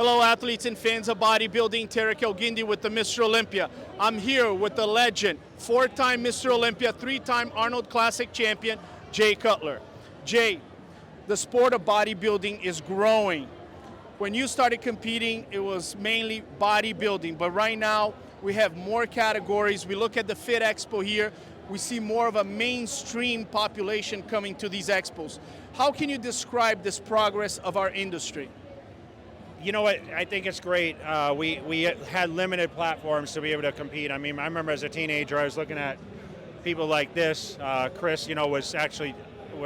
Hello, athletes and fans of bodybuilding. Tarek El-Guindi with the Mr. Olympia. I'm here with the legend, four-time Mr. Olympia, three-time Arnold Classic champion, Jay Cutler. Jay, the sport of bodybuilding is growing. When you started competing, it was mainly bodybuilding, but right now we have more categories. We look at the Fit Expo here, we see more of a mainstream population coming to these expos. How can you describe this progress of our industry? You know what? I think it's great. We had limited platforms to be able to compete. I mean, I remember as a teenager, I was looking at people like this. Chris, was actually,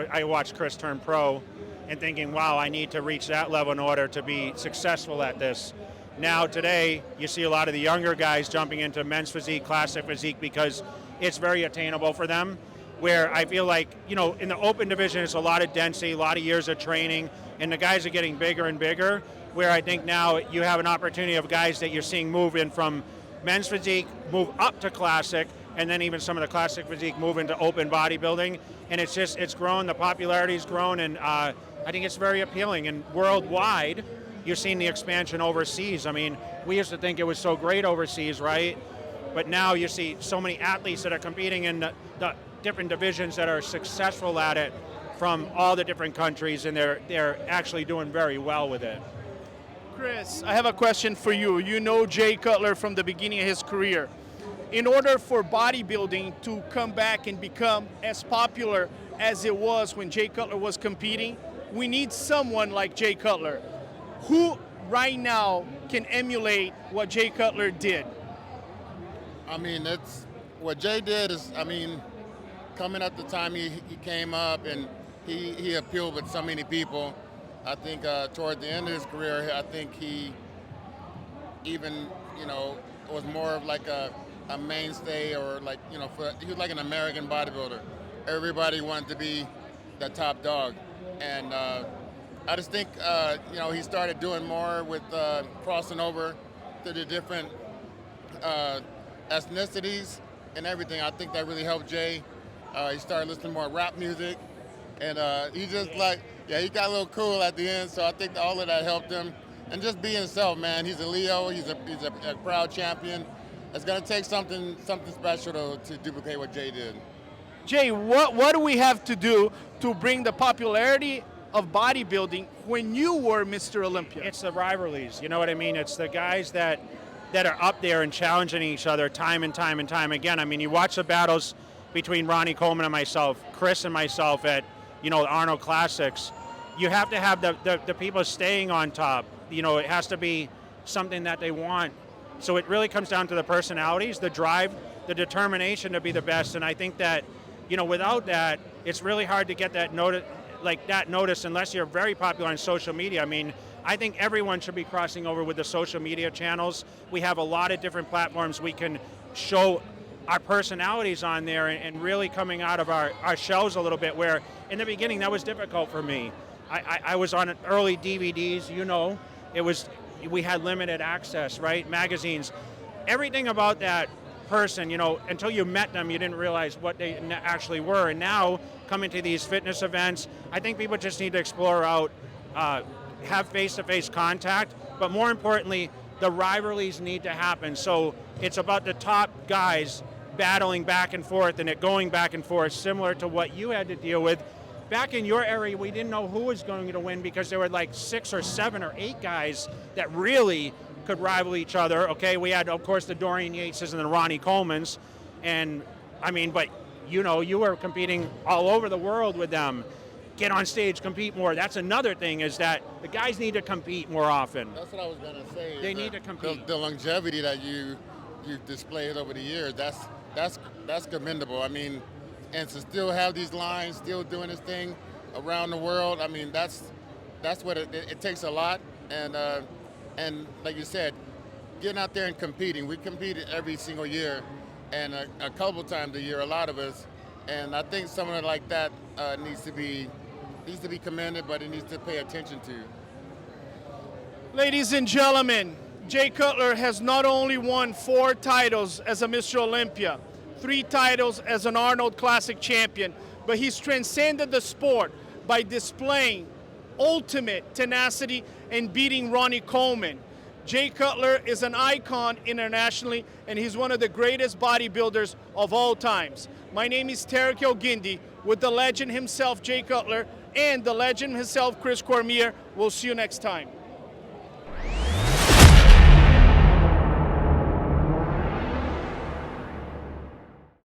I watched Chris turn pro and thinking, wow, I need to reach that level in order to be successful at this. Now, today, you see a lot of the younger guys jumping into men's physique, classic physique, because it's very attainable for them. Where I feel like, in the open division, it's a lot of density, a lot of years of training, and the guys are getting bigger and bigger. Where I think now you have an opportunity of guys that you're seeing move in from men's physique, move up to classic, and then even some of the classic physique move into open bodybuilding. And it's grown, the popularity's grown, and I think it's very appealing. And worldwide, you're seeing the expansion overseas. I mean, we used to think it was so great overseas, right? But now you see so many athletes that are competing in the different divisions that are successful at it from all the different countries, and they're actually doing very well with it. Chris, I have a question for you. You know Jay Cutler from the beginning of his career. In order for bodybuilding to come back and become as popular as it was when Jay Cutler was competing, we need someone like Jay Cutler. Who right now can emulate what Jay Cutler did? I mean, what Jay did is, coming at the time he came up and he appealed with so many people. I think toward the end of his career, I think he even, was more of like a mainstay, or like, he was like an American bodybuilder. Everybody wanted to be the top dog. And I just think, he started doing more with crossing over to the different ethnicities and everything. I think that really helped Jay. He started listening more rap music. And he just he got a little cool at the end, so I think all of that helped him. And just be himself, man. He's a Leo. He's a proud champion. It's going to take something special to duplicate what Jay did. Jay, what do we have to do to bring the popularity of bodybuilding when you were Mr. Olympia? It's the rivalries. You know what I mean? It's the guys that are up there and challenging each other time and time and time again. I mean, you watch the battles between Ronnie Coleman and myself, Chris and myself at the Arnold Classics. You have to have the people staying on top. It has to be something that they want. So it really comes down to the personalities, the drive, the determination to be the best. And I think that, without that, it's really hard to get that notice unless you're very popular on social media. I mean, I think everyone should be crossing over with the social media channels. We have a lot of different platforms we can show our personalities on there and really coming out of our shells a little bit, where in the beginning that was difficult for me. I was on early DVDs, we had limited access, right? Magazines, everything about that person, until you met them, you didn't realize what they actually were. And now, coming to these fitness events, I think people just need to explore out, have face-to-face contact, but more importantly, the rivalries need to happen. So it's about the top guys battling back and forth and it going back and forth, similar to what you had to deal with. Back in your area, we didn't know who was going to win because there were like 6 or 7 or 8 guys that really could rival each other. Okay, we had, of course, the Dorian Yateses and the Ronnie Colemans. And, but, you were competing all over the world with them. Get on stage, compete more. That's another thing, is that the guys need to compete more often. That's what I was going to say. They need to compete. The longevity that you've displayed over the years, that's commendable. I mean, and to still have these lines, still doing this thing around the world, that's what it takes a lot. And like you said, getting out there and competing. We compete every single year, and a couple times a year, a lot of us. And I think someone like that needs to be commended, but it needs to pay attention to. Ladies and gentlemen, Jay Cutler has not only won 4 titles as a Mr. Olympia, 3 titles as an Arnold Classic champion, but he's transcended the sport by displaying ultimate tenacity and beating Ronnie Coleman. Jay Cutler is an icon internationally, and he's one of the greatest bodybuilders of all times. My name is Tarek Gindi with the legend himself, Jay Cutler, and the legend himself, Chris Cormier. We'll see you next time.